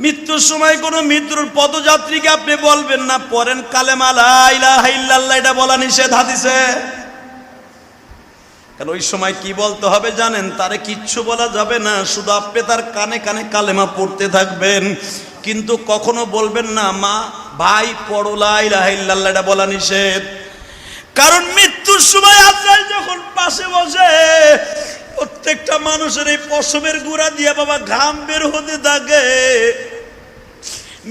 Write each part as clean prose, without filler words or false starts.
মৃত্যুর সময় কোনো মৃত্যুর পদযাত্রীকে আপনি বলবেন না পড়েন কালেমা লা ইলাহা ইল্লাল্লাহ, এটা বলা নিষেধ হাদিসে। কারণ ওই সময় কি বলতে হবে জানেন? তারে কিচ্ছু বলা যাবে না, শুধু আপনি তার কানে কানে কালেমা পড়তে থাকবেন, কিন্তু কখনো বলবেন না মা ভাই পড়ো লা ইলাহা ইল্লাল্লাহ, এটা বলা নিষেধ। কারণ মৃত্যুর সময় আজরাইল যখন পাশে বসে, প্রত্যেকটা মানুষের এই পশমের গুঁড়া দিয়ে বাবা ঘাম বের হতে থাকে।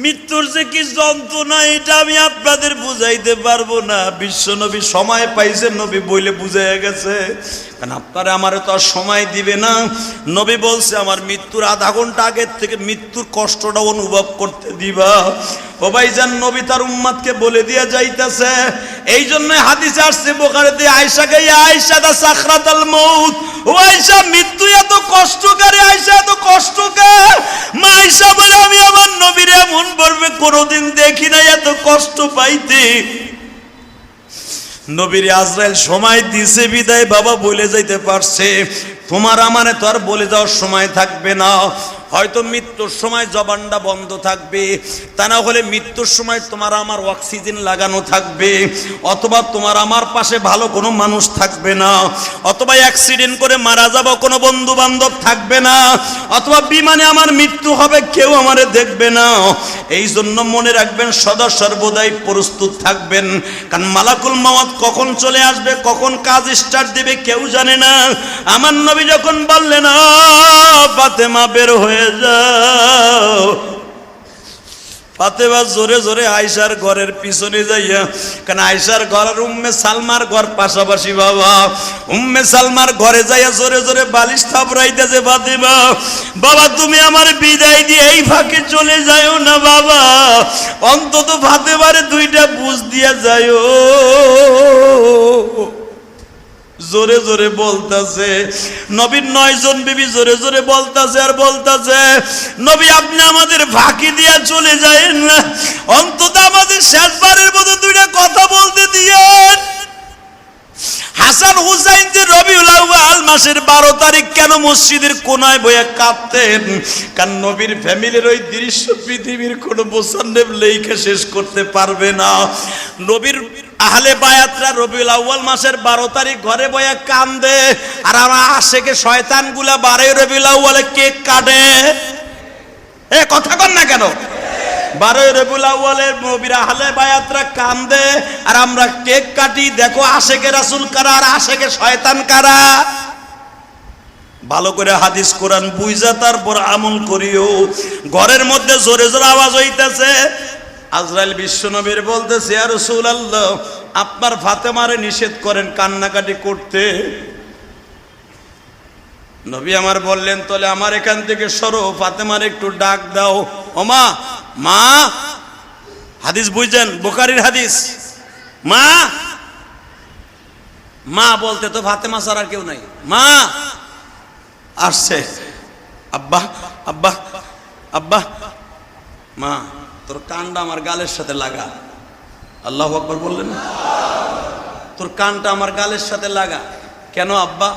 মৃত্যুর যে কি যন্ত্রণা এটা আমি আপনাদের বুঝাইতে পারবো না। বিশ্ব নবী সময় পাইছেন, নবী বইলে বুঝাইয়া গেছে। কারণ আপনারা আমারে তো আর সময় দিবে না। নবী বলছে আমার মৃত্যুর আধা ঘন্টা আগের থেকে মৃত্যুর কষ্টটা অনুভব করতে দিবা। ও ভাইজান, নবী তার উম্মতকে বলে দিয়া যাইতেছে। এই জন্য হাদিসে আসছে বুখারীতে, আয়েশাকে আয়েশা দা সাকরাতুল মউত, ও আয়েশা মৃত্যু এত কষ্টকারী, আয়েশা এত কষ্টকর। মা আয়েশা বলে আমি আমার নবীর এমন ভাবে কোনোদিন দেখি নাই এত কষ্ট পাইতে। নবীর আজরাইল সময় দিছে বিদায় বাবা বলে যাইতে পারছে। তোমার আমারে তো আর বলে যাওয়ার সময় থাকবে না। হয়তো মৃত্যুর সময় জবানটা বন্ধ থাকবে, তা না হলে মৃত্যুর সময় তোমার আমার অক্সিজেন লাগানো থাকবে, অথবা তোমার আমার পাশে ভালো কোনো মানুষ থাকবে না, অথবা অ্যাক্সিডেন্ট করে মারা যাব কোনো বন্ধু বান্ধব থাকবে না, অথবা বিমানে আমার মৃত্যু হবে কেউ আমারে দেখবে না। এই জন্য মনে রাখবেন সদা সর্বদাই প্রস্তুত থাকবেন। কারণ মালাকুল মওত কখন চলে আসবে, কখন কাজ স্টার্ট দিবে কেউ জানে না। আমার নবী যখন বললেন ফাতেমা বের হয়ে যাও, ফাতেমা জোরে জোরে আয়েশার ঘরের পিছনে যাইয়া, কারণ আয়েশার ঘর আর উম্মে সালমার ঘর পাশাপাশি বাবা। উম্মে সালমার ঘরে যাইয়া জোরে জোরে বালিশ থাপড়াইতেছে, ফাতেমা বাবা তুমি আমার বিদায় দিয়ে এই ফাঁকে চলে যাইও না বাবা, অন্তত ফাতেমারে দুইটা বুঝ দিয়া যাইও। জোরে জোরে বলতাছে নবীর 9 জন বিবি, জোরে জোরে বলতাছে আর বলতাছে নবী আপনি আমাদের ফাঁকি দিয়া চলে যায়েন না, অন্তত আমাদের শেষবারের মতো দুইটা কথা বলতে দিয়েন। হাসান হুসাইন যে রবিউল আউয়াল মাসের 12 তারিখ কেন মসজিদের কোনায় বইয়া কাঁদতেন? কারণ নবীর ফ্যামিলির ওই দৃশ্য পৃথিবীর কোনো মুসান্নেফ লেখা শেষ করতে পারবে না। নবীর আহলে বায়াতরা রবিউল আউয়াল মাসের 12 তারিখ ঘরে বইয়া কান্দে, আর আমার আশেকে শয়তানগুলা 12 রবিউল আউয়ালে কেক কাটে। এ কথা কন না কেন? 12 রবিউল আউয়ালে নবীর আহলে বায়াতরা কান্দে আর আমরা কেক কাটি। দেখো আশেকে রাসূল কারা আর আশেকে শয়তান কারা। ভালো করে হাদিস কোরআন বুঝা তারপর আমল করিও। ঘরের মধ্যে জোরে জোরে আওয়াজ হইতেছে। আজরাইল বিশ্বনবীর বলতেছে ইয়া রাসূলুল্লাহ আপনার ফাতেমারে নিষেধ করেন কান্নাকাটি করতে। নবী আমার বললেন তাহলে আমার এখান থেকে সরো, ফাতেমার একটু ডাক দাও। ওমা মা, হাদিস বুঝছেন বুখারীর হাদিস। মা মা বলতে তো ফাতেমা ছাড়া আর কেউ নাই। মা আসছে, আব্বা আব্বা আব্বা, মা তোর কানটা আমার গালের সাথে লাগা। আল্লাহু আকবার বললেন, তোর কানটা আমার গালের সাথে লাগা। কেন আব্বা?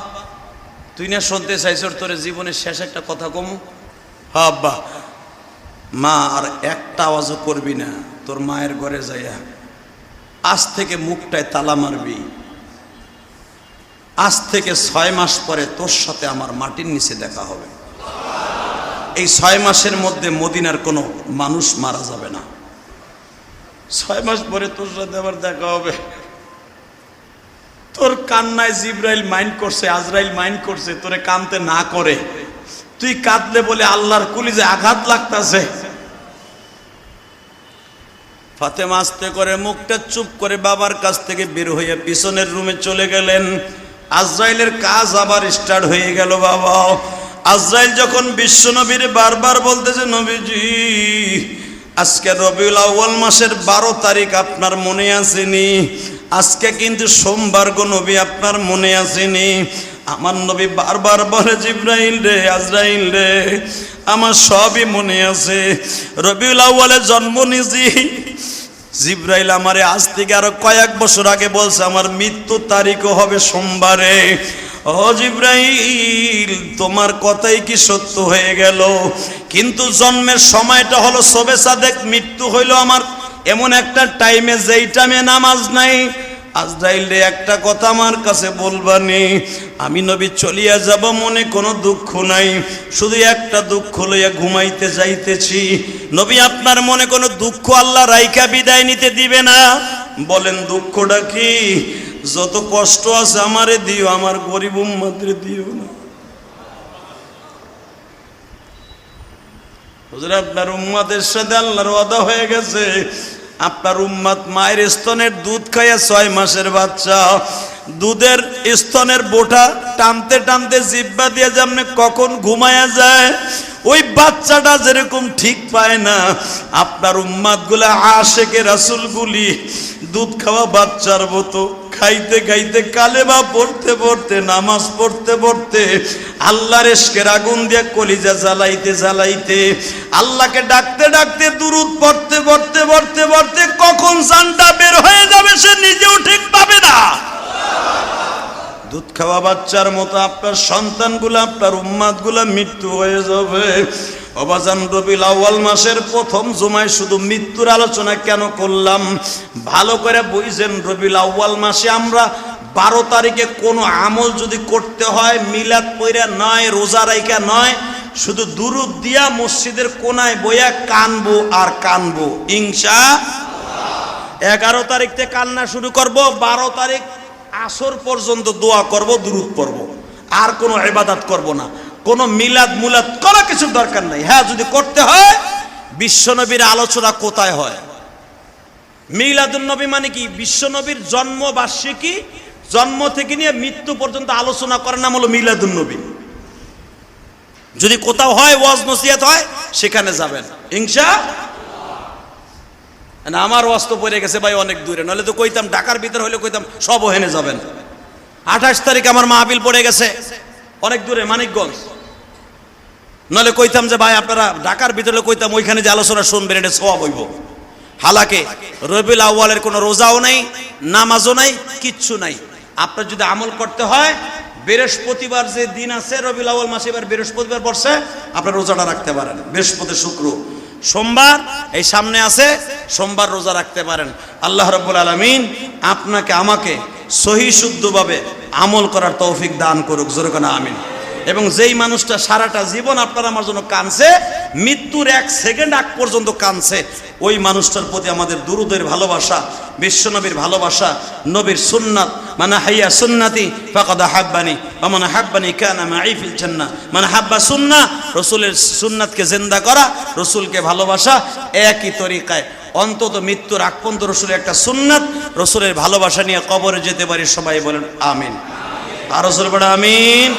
তুই না শুনতে চাইছর তোর জীবনের শেষ একটা কথা কমু? হ্যাঁ আব্বা। মা আর একটা আওয়াজও করবি না, তোর মায়ের ঘরে যাইয়া আজ থেকে মুখটায় তালা মারবি। আজ থেকে 6 মাস পরে তোর সাথে আমার মাটির নিচে দেখা হবে। এই 6 মাসের মধ্যে মদিনার কোনো মানুষ মারা যাবে না। 6 মাস পরে তোর সাথে আবার দেখা হবে। তোর কান্নায় জিবরাইল মাইন্ড করছে, আজরাইল মাইন্ড করছে, তোরে কাঁদতে না করে তুই কাঁদলে বলে আল্লাহর কলিজে আঘাত লাগতাছে। ফাতেমা আস্তে করে মুখটা চুপ করে বাবার কাছ থেকে বের হয়ে পিছনের রুমে চলে গেলেন। আজরাইলের কাজ আবার স্টার্ট হয়ে গেল বাবা। আজরাইল যখন বিশ্বনবীর বারবার বলতেছে নবীজি আজকে রবিউল আউয়াল মাসের 12 তারিখ আপনার মনে আসেনি, আজকে কিন্তু সোমবার গো নবী আপনার মনে আসেনি। আমার নবী বারবার বলে জিবরাইল রে আজরাইল রে আমার সবই মনে আছে। রবিউল আউয়ালে জন্ম নিয়েছি। জিবরাইল আমারে আজ থেকে আরো কয়েক বছর আগে বলছে আমার মৃত্যু তারিখও হবে সোমবারে। ও ও জিবরাইল, তোমার কথাই কি সত্য হয়ে গেল? কিন্তু জন্মের সময়টা হলো সবে সাদেক, মৃত্যু হইল আমার এমন একটা টাইমে যেই টাইমে নামাজ নাই। আজরাইল রে, একটা কথা আমার কাছে বলবানি, আমি নবী চলিয়া যাব মনে কোনো দুঃখ নাই, শুধু একটা দুঃখ লইয়া ঘুমাইতে যাইতেছি। নবী, আপনার মনে কোনো দুঃখ আল্লাহ রাইকা বিদায় নিতে দিবে না? বলেন দুঃখটা কি? যত কষ্ট আছে আমারে দিও, আমার গরিব উম্মতরে দিও না। হুজুর, আপনার উম্মতের সাথে আল্লাহর ওয়াদা হয়ে গেছে। আপনার উম্মত মায়ের স্তনের দুধ খাইয়া 6 মাসের বাচ্চা, দুধের স্তনের বোটা টানতে টানতে জিহ্বা দিয়ে যেমন কখন ঘুমায়া যায়, ওই বাচ্চাটা যেরকম ঠিক পায় না, আপনার উম্মতগুলা আশেকে রাসূলগুলি দুধ খাওয়া বাচ্চার মতো খাইতে খাইতে, কালেমা পড়তে পড়তে, নামাজ পড়তে পড়তে, আল্লাহর ইশকের আগুন দিয়ে কলিজা জ্বালাইতে জ্বালাইতে, আল্লাহকে ডাকতে ডাকতে, দুরূদ পড়তে পড়তে পড়তে পড়তে কখন জানটা বের হয়ে যাবে সে নিজেও ঠিক পাবে না। দুধ খাওয়া বাচ্চার মতো আপনার সন্তানগুলো, আপনার উম্মতগুলো মৃত্যু হয়ে যাবে। অবাজান, রবিউল আউয়াল মাসের প্রথম জুমায় শুধু মৃত্যুর আলোচনা কেন করলাম ভালো করে বুঝেন। রবিউল আউয়াল মাসে আমরা 12 তারিখে কোনো আমল যদি করতে হয়, মিলাদ পইরা নয়, রোজা রাইখা নয়, শুধু দুরূদ দিয়া মসজিদের কোনায় বইয়া কানবো আর কানবো ইনশাআল্লাহ। 11 তারিখ থেকে কান্না শুরু করব, 12 তারিখ আসর পর্যন্ত দোয়া করব, দুরূদ পড়ব, আর কোনো ইবাদত করব না। কোনো মিলাদ মুলাদ করা কিছু দরকার নাই। হ্যাঁ, যদি করতে হয়, বিশ্বনবীর আলোচনা কোথায় হয়? মিলাদুন নবী মানে কি? বিশ্বনবীর জন্মবার্ষিকী, জন্ম থেকে নিয়ে মৃত্যু পর্যন্ত আলোচনা করার নাম হলো মিলাদুন নবী। যদি কোথাও হয়, ওয়াজ নসিহত হয়, সেখানে যাবেন ইনশাআল্লাহ। আমার ওয়াজ তো পড়ে গেছে ভাই অনেক দূরে, নাহলে তো কইতাম ঢাকার ভিতরে হলে কইতাম সব ওখানে যাবেন। 28 তারিখ আমার মাহফিল পড়ে গেছে অনেক দূরে, মানিকগঞ্জ, নাহলে কইতাম যে ভাই আপনারা ঢাকার ভিতরে, কইতাম ওইখানে যে আলোচনা শুনবেন, এটা সওয়াব হইব। হালাকে রবিউল আউয়ালের কোনো রোজাও নাই, নামাজও নাই, কিচ্ছু নাই। আপনার যদি আমল করতে হয়, বৃহস্পতিবার যে দিন আছে রবিউল আউয়াল মাসে, এবার বৃহস্পতিবার পড়ছে, আপনার রোজাটা রাখতে পারেন। বৃহস্পতি, শুক্র, সোমবার এই সামনে আছে, সোমবার রোজা রাখতে পারেন। আল্লাহ রাব্বুল আলামিন আপনাকে আমাকে সহি শুদ্ধভাবে আমল করার তৌফিক দান করুক, জোরে কোন আমিন। এবং যেই মানুষটা সারাটা জীবন আপনার আমার জন্য কাঁদছে, মৃত্যুর 1 সেকেন্ড আগ পর্যন্ত কাঁদছে, ওই মানুষটার প্রতি আমাদের দুরূদের ভালোবাসা, বিশ্বনবীর ভালোবাসা, নবীর সুন্নাত, মানে হাইয়া সুন্নাতি ফাকাদ আহাব্বানি ওয়া মান আহাব্বানি কানা মাই ফিল জান্নাহ, মানে হাব্বা সুন্নাহ, রাসূলের সুন্নাতকে জিন্দা করা, রাসূলকে ভালোবাসা, একই তরিকায় অন্তত মৃত্যুর আগ পর্যন্ত রাসূলের একটা সুন্নাত, রাসূলের ভালোবাসা নিয়ে কবরে যেতে পারি। সবাই বলেন আমিন। আর রাসূল বলেন আমিন।